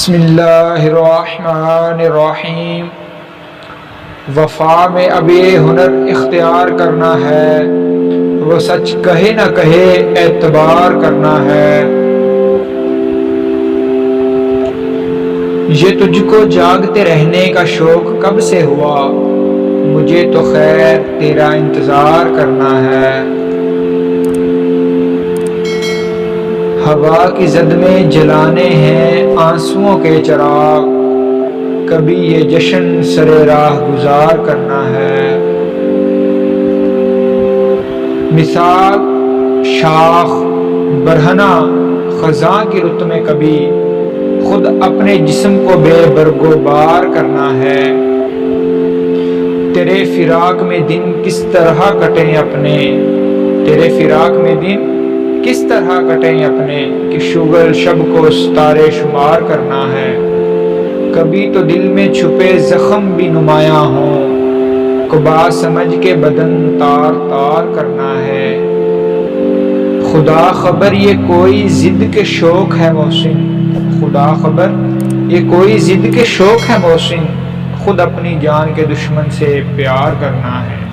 بسم اللہ الرحمن الرحیم۔ وفا میں اب یہ ہنر اختیار کرنا ہے، وہ سچ کہے نہ کہے اعتبار کرنا ہے۔ یہ تجھ کو جاگتے رہنے کا شوق کب سے ہوا، مجھے تو خیر تیرا انتظار کرنا ہے۔ ہوا کی زد میں جلانے ہیں آنسوؤں کے چراغ، کبھی یہ جشن سرے راہ گزار کرنا ہے۔ مثال شاخ برہنہ خزاں کی رت میں کبھی خود اپنے جسم کو بے برگ و بار کرنا ہے۔ تیرے فراق میں دن کس طرح کٹیں اپنے، تیرے فراق میں دن کس طرح کٹیں اپنے، کہ شغل شب کو ستارے شمار کرنا ہے۔ کبھی تو دل میں چھپے زخم بھی نمایاں ہوں، قبا سمجھ کے بدن تار تار کرنا ہے۔ خدا خبر یہ کوئی ضد کے شوق ہے محسن، خدا خبر یہ کوئی ضد کے شوق ہے محسن، خود اپنی جان کے دشمن سے پیار کرنا ہے۔